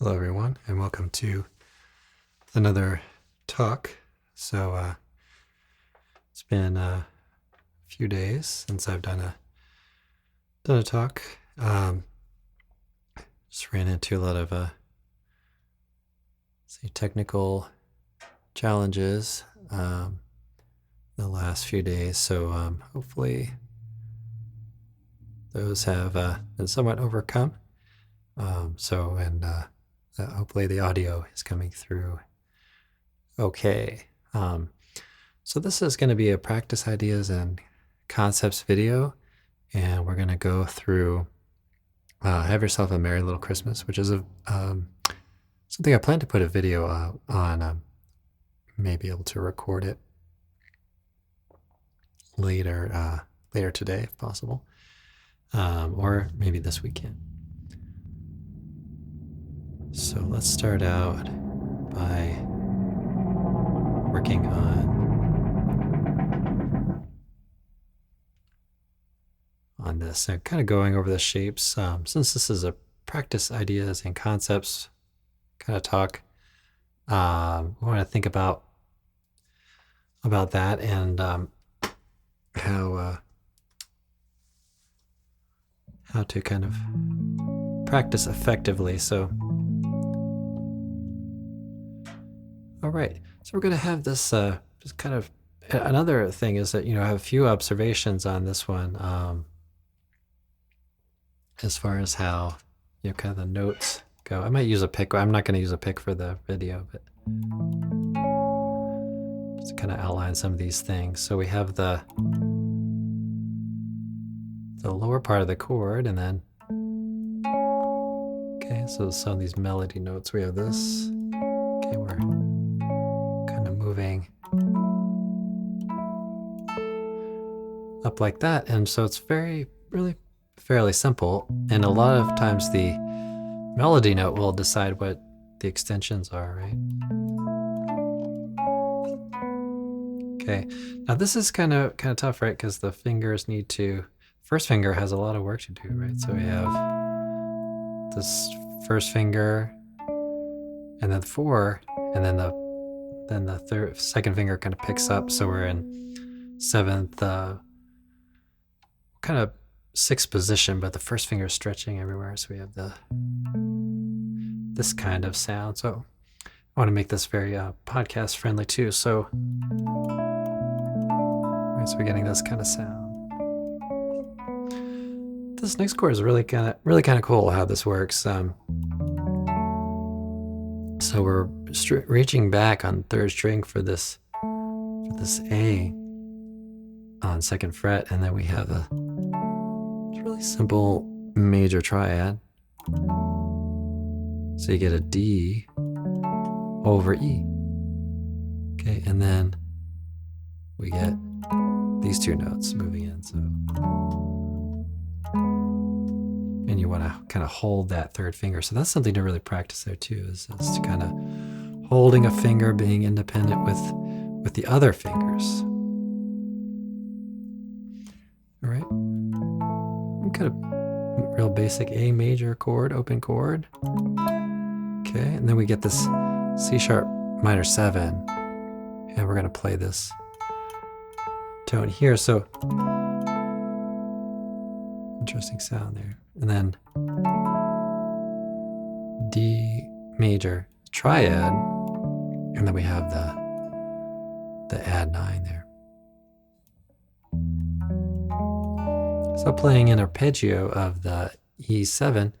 Hello, everyone, and welcome to another talk. It's been a few days since I've done a talk. Just ran into a lot of technical challenges the last few days. So hopefully those have been somewhat overcome. Hopefully the audio is coming through okay. So this is going to be a practice ideas and concepts video, and we're going to go through Have Yourself a Merry Little Christmas, which is something I plan to put a video on. May be able to record it later today if possible, or maybe this weekend. So let's start out by working on this and kind of going over the shapes. Since this is a practice ideas and concepts kind of talk, we want to think about that and how to kind of practice effectively. So, all right. So we're going to have this just kind of, another thing is that, I have a few observations on this one as far as how, kind of the notes go. I might use a pick. I'm not going to use a pick for the video, but just to kind of outline some of these things. So we have the lower part of the chord, and then, okay, so some of these melody notes. We have this. Okay, we're kind of moving up like that. And so it's really fairly simple. And a lot of times the melody note will decide what the extensions are, right? Okay, now this is kind of tough, right? Because the fingers need to, first finger has a lot of work to do, right? So we have this first finger, and then 4, and then the second finger kind of picks up. So we're in 7th, kind of 6th position, but the first finger is stretching everywhere. So we have this kind of sound. So I want to make this very podcast friendly too. So we're getting this kind of sound. This next chord is really kind of cool how this works. So we're reaching back on 3rd string for this A on 2nd fret, and then we have a really simple major triad. So you get a D over E. Okay, and then we get these 2 notes moving in. So, and you want to kind of hold that 3rd finger. So that's something to really practice there too, is to kind of holding a finger, being independent with the other fingers. All right. Kind of real basic A major chord, open chord. Okay, and then we get this C sharp minor 7, and we're going to play this tone here. So interesting sound there. And then D major triad, and then we have the add 9 there. So playing an arpeggio of the E7,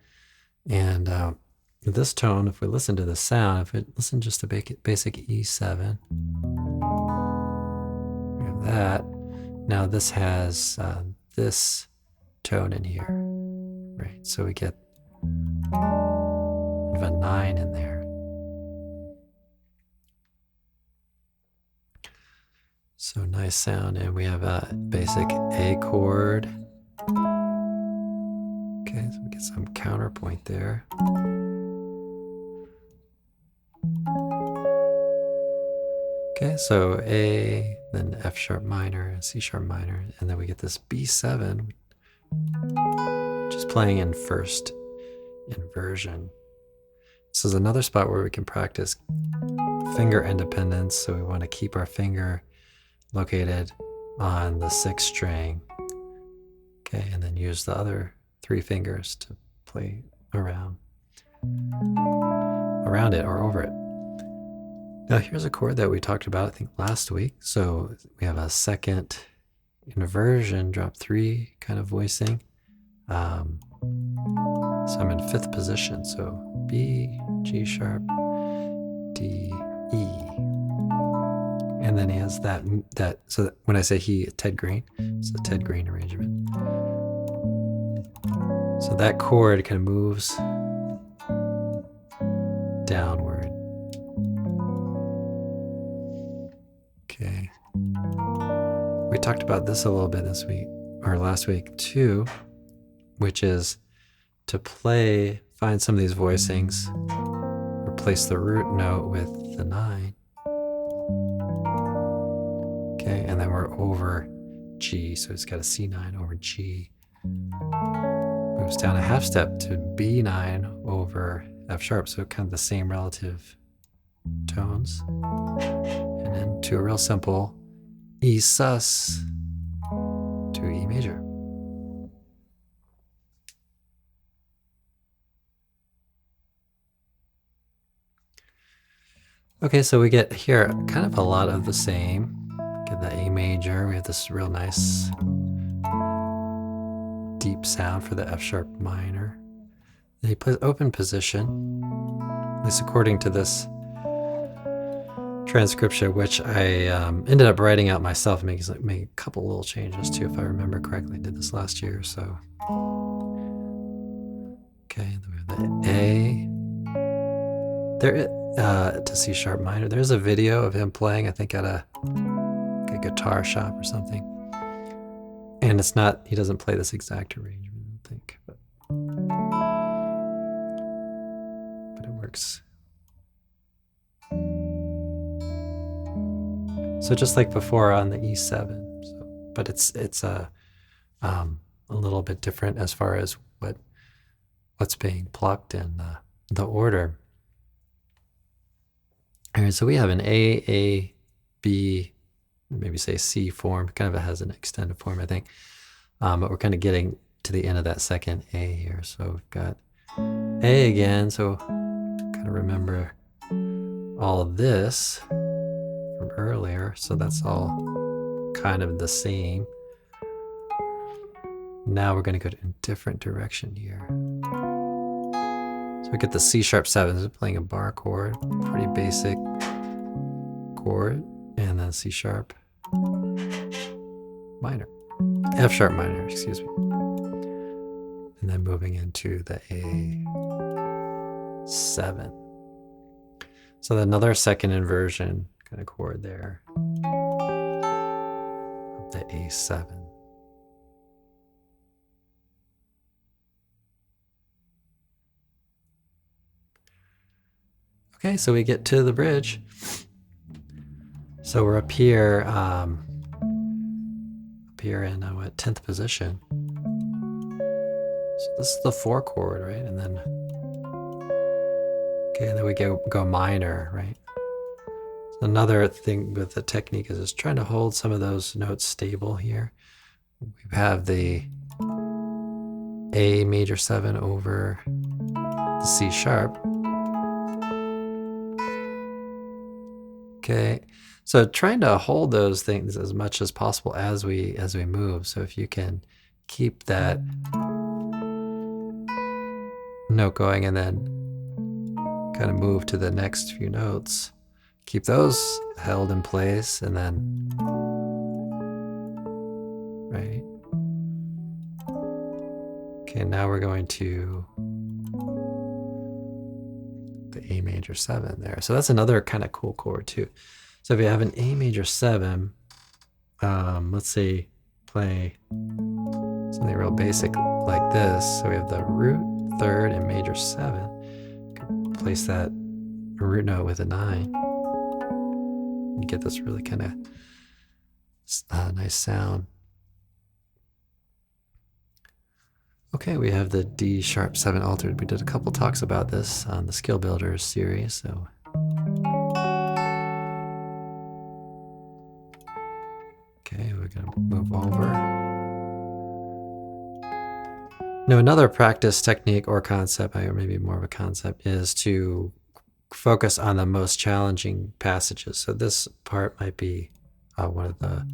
and this tone, if we listen to the sound, if we listen just to basic E7, we have that. Now this has this tone in here, right? So we get a 9 in there. So nice sound, and we have a basic A chord. Okay, so we get some counterpoint there. Okay, so A, then F sharp minor, C sharp minor, and then we get this B7, which is playing in 1st inversion. This is another spot where we can practice finger independence. So we want to keep our finger located on the 6th string. Okay, and then use the other 3 fingers to play around it or over it. Now here's a chord that we talked about, I think, last week. So we have a second inversion, drop 3 kind of voicing. So I'm in 5th position. So B, G sharp, D, E. And then he has that so that when I say he, Ted Green, it's a Ted Green arrangement. So that chord kind of moves downward. Okay. We talked about this a little bit this week, or last week too, which is to find some of these voicings, replace the root note with the 9. Okay, and then we're over G, so it's got a C9 over G. Moves down a half step to B9 over F sharp, so kind of the same relative tones. And then to a real simple E sus to E major. Okay, so we get here kind of a lot of the same. Get the A major, we have this real nice deep sound for the F sharp minor. Then he plays open position, at least according to this transcription, which I ended up writing out myself, making a couple little changes too, if I remember correctly. I did this last year or so. Okay, then we have the A. There, to C sharp minor. There's a video of him playing, I think, at a guitar shop or something. And it's not, he doesn't play this exact arrangement, I don't think, but it works. So just like before on the E7, but it's a little bit different as far as what's being plucked in the order. All right, so we have an A, B, maybe say C form. Kind of has an extended form, I think. But we're kind of getting to the end of that second A here. So we've got A again. So kind of remember all of this from earlier. So that's all kind of the same. Now we're going to go in a different direction here. So we get the C sharp 7. This is playing a bar chord, pretty basic chord, and then C sharp minor, F sharp minor, excuse me. And then moving into the A7. So another second inversion kind of chord there of the A7. Okay, so we get to the bridge. So we're up here in 10th position. So this is the 4 chord, right? And then, and then we go minor, right? So another thing with the technique is just trying to hold some of those notes stable here. We have the A major 7 over the C sharp. Okay, so trying to hold those things as much as possible as we move. So if you can keep that note going and then kind of move to the next few notes, keep those held in place, and then right. Okay, now we're going to the A major 7 there. So that's another kind of cool chord too. So if you have an A major 7, let's say play something real basic like this. So we have the root 3rd and major 7. Place that root note with a 9. You get this really kind of nice sound. Okay, we have the D sharp 7 altered. We did a couple talks about this on the Skill Builders series, so. Okay, we're gonna move over. Now, another practice technique or concept, or maybe more of a concept, is to focus on the most challenging passages. So this part might be one of the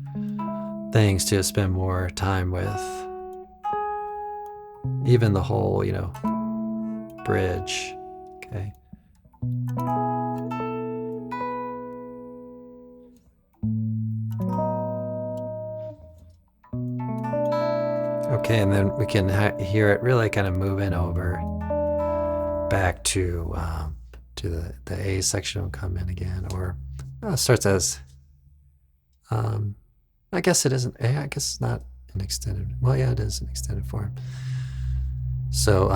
things to spend more time with. Even the whole, bridge. Okay. Okay, and then we can hear it really kind of moving over back to the A section will come in again, or starts as, I guess it isn't A, I guess it's not an extended, well, yeah, it is an extended form. So,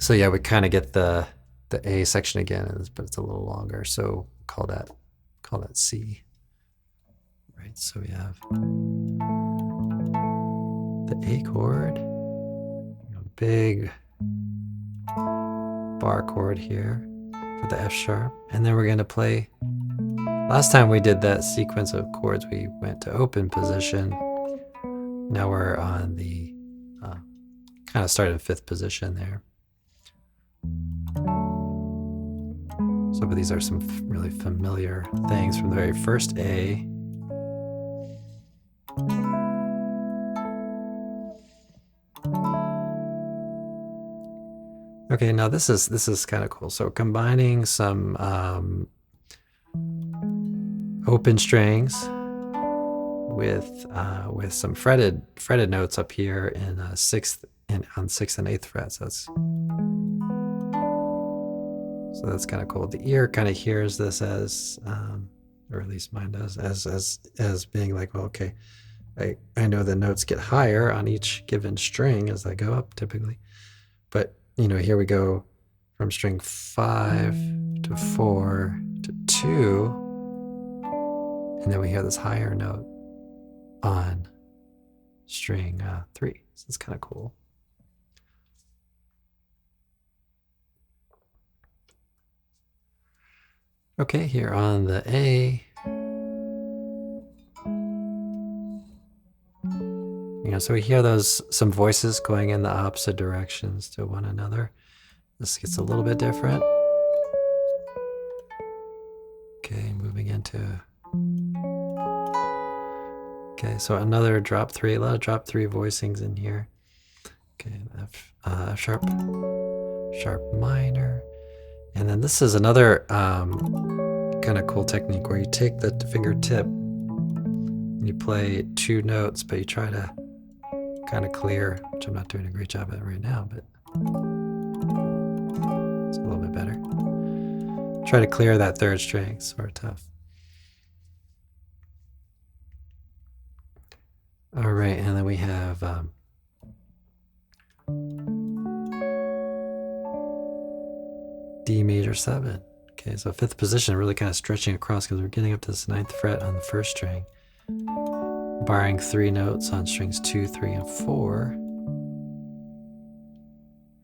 yeah, we kind of get the A section again, but it's a little longer, so call that C. Right, so we have the A chord, big bar chord here for the F sharp, and then we're going to play. Last time we did that sequence of chords, we went to open position. Now we're on the kind of started in 5th position there. So, but these are some really familiar things from the very first A. Okay, now this is kind of cool. So combining some open strings with some fretted notes up here in 6th and on 6th and 8th frets. So that's kind of cool. The ear kind of hears this as, or at least mine does, as being like, well, okay, I know the notes get higher on each given string as I go up typically, but here we go from string 5 to 4 to 2, and then we hear this higher note on string 3. So it's kind of cool. Okay, here on the A, so we hear some voices going in the opposite directions to one another. This gets a little bit different. Okay, moving into. Okay, so another drop 3, a lot of drop 3 voicings in here. Okay, F sharp minor. And then this is another kind of cool technique where you take the fingertip and you play 2 notes, but you try to kind of clear, which I'm not doing a great job at right now, but it's a little bit better. Try to clear that 3rd string, sort of tough. All right, and then we have D major 7. Okay, so 5th position, really kind of stretching across because we're getting up to this 9th fret on the 1st string, barring 3 notes on strings 2, 3, and 4.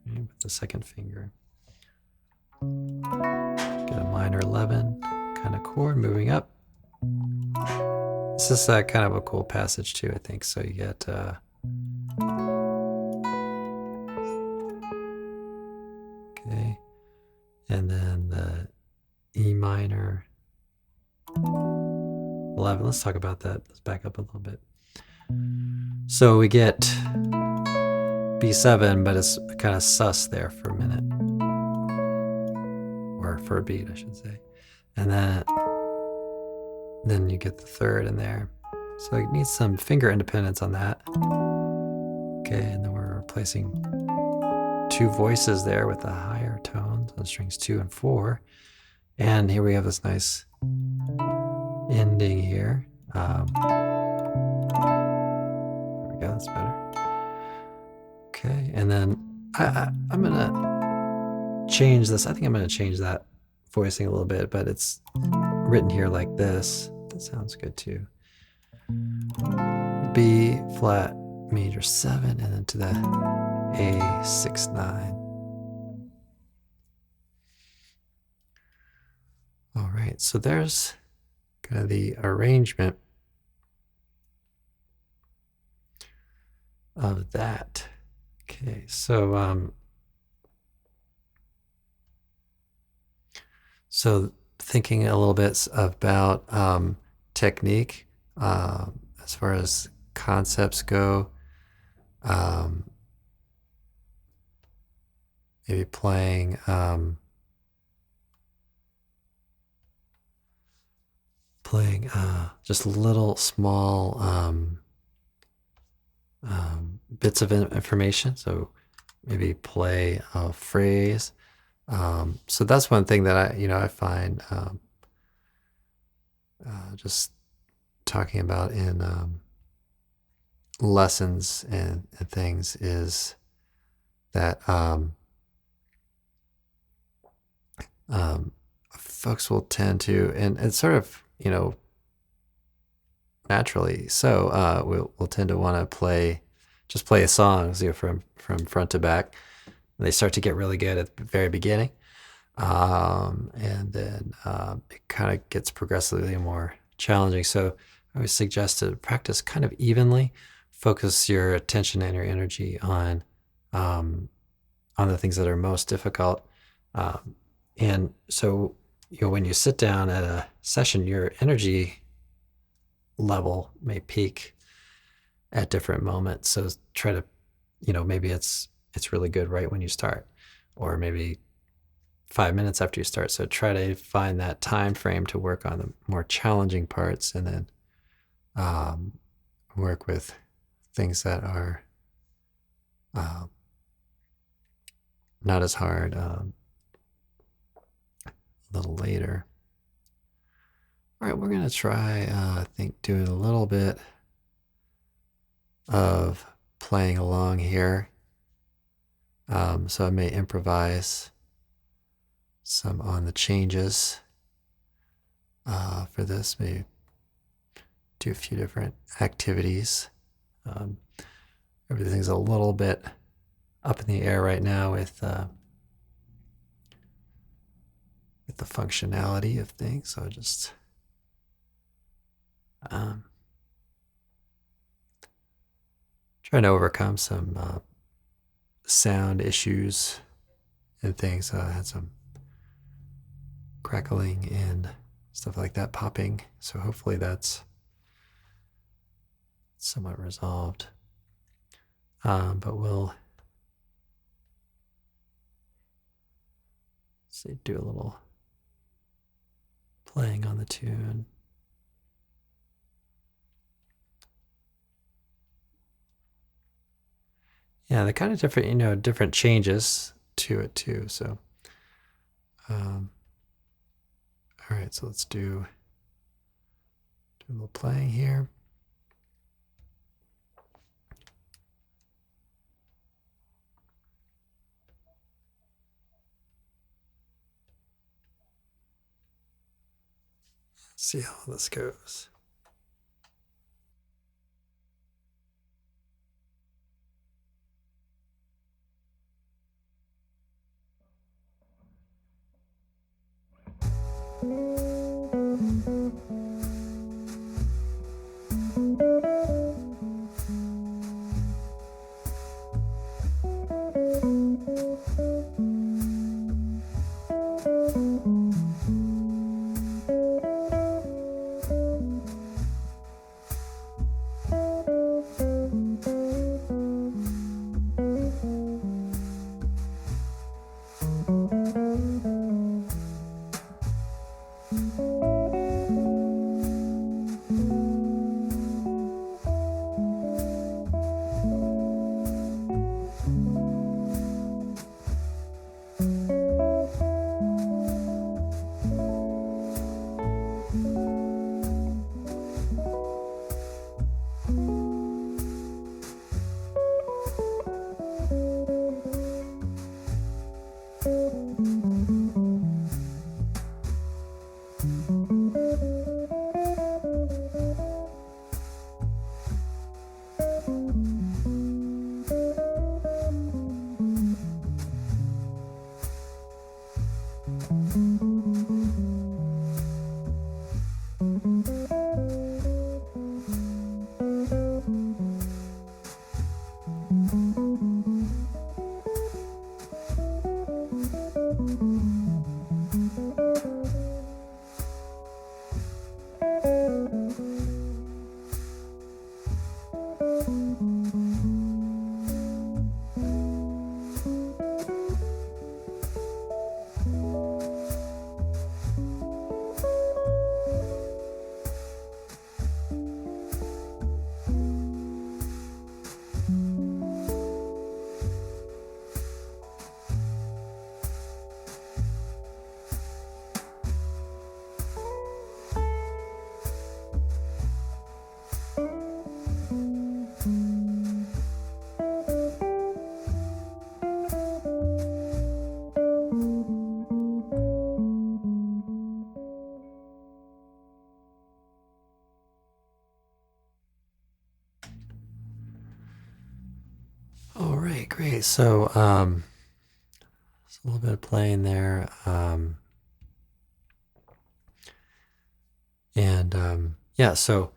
Okay, with the 2nd finger. Get a minor 11 kind of chord moving up. This is kind of a cool passage too, I think. So you get okay, and then the E minor 11. Let's talk about that. Let's back up a little bit. So we get B7, but it's kind of sus there for a minute, or for a beat, I should say, and then you get the 3rd in there. So it needs some finger independence on that. Okay, and then we're replacing 2 voices there with the higher tones on strings 2 and 4. And here we have this nice ending here. There we go, that's better. Okay, and then I'm gonna change this. I think I'm gonna change that voicing a little bit, but it's written here like this. That sounds good too. B flat major 7, and then to the A69. All right, so there's kind of the arrangement of that. Okay, so so thinking a little bit about technique as far as concepts go, maybe playing just little small bits of information. So maybe play a phrase. So that's one thing that I find just talking about in lessons and things is that folks will tend to, and it's sort of, naturally so, we'll tend to want to just play songs, from front to back. And they start to get really good at the very beginning. And then it kind of gets progressively more challenging. So I would suggest to practice kind of evenly, focus your attention and your energy on the things that are most difficult. And so, when you sit down at a session, your energy level may peak at different moments. So try to, maybe it's really good right when you start, or maybe 5 minutes after you start. So try to find that time frame to work on the more challenging parts, and then work with things that are not as hard a little later. All right, we're going to try, I think, doing a little bit of playing along here. So I may improvise some on the changes for this. Maybe do a few different activities. Everything's a little bit up in the air right now with the functionality of things. So just trying to overcome some sound issues and things. I had some crackling and stuff like that popping. So hopefully that's somewhat resolved. But we'll do a little playing on the tune. Yeah, the kind of different, different changes to it too. So, all right, so let's do a little playing here. See how this goes. All right, great. So, it's a little bit of playing there. Yeah, so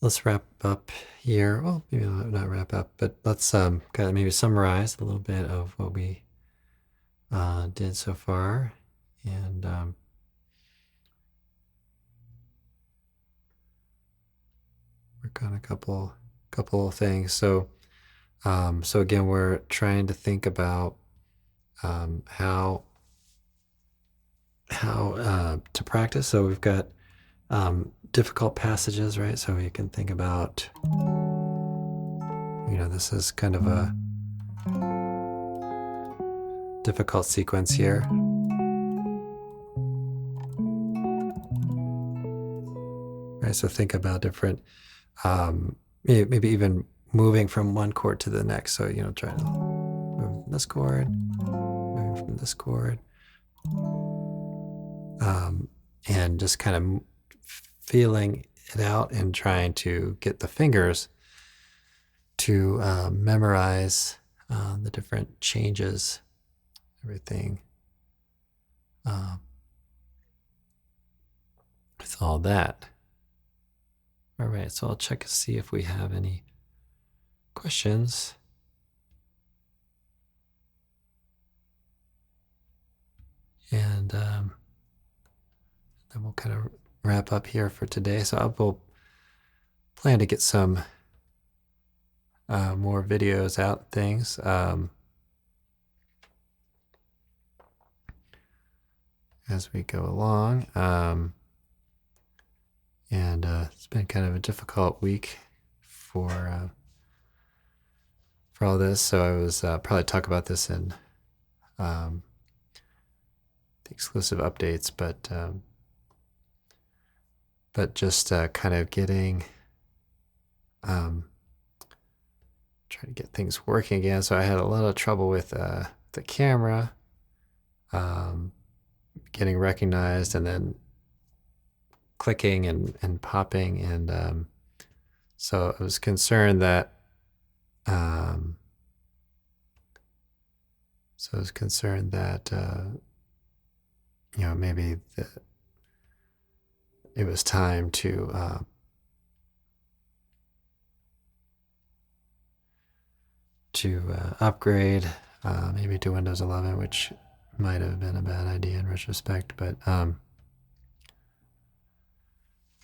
let's wrap up here. Well, maybe not wrap up, but let's kind of maybe summarize a little bit of what we did so far. And work on a couple of things. So again, we're trying to think about how to practice. So we've got difficult passages, right? So you can think about, this is kind of a difficult sequence here. Right, so think about different, maybe even moving from one chord to the next. So, try to move from this chord, moving from this chord, and just kind of feeling it out and trying to get the fingers to memorize the different changes, everything. With all that. All right, so I'll check to see if we have any questions. And then we'll kind of wrap up here for today. So I will plan to get some more videos out, things. As we go along. And it's been kind of a difficult week for all this. So I was probably talk about this in the exclusive updates, but just kind of getting trying to get things working again. So I had a lot of trouble with the camera getting recognized, and then clicking and popping, and so I was concerned that maybe it was time to upgrade maybe to Windows 11, which might have been a bad idea in retrospect, but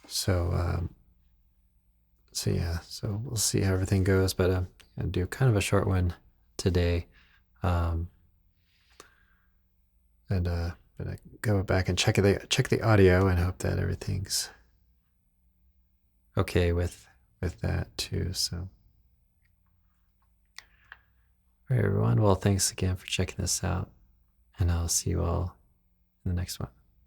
so yeah, so we'll see how everything goes, but I'll do kind of a short one today, and but I go back and check the audio and hope that everything's okay with that too. So, all right, everyone. Well, thanks again for checking this out, and I'll see you all in the next one.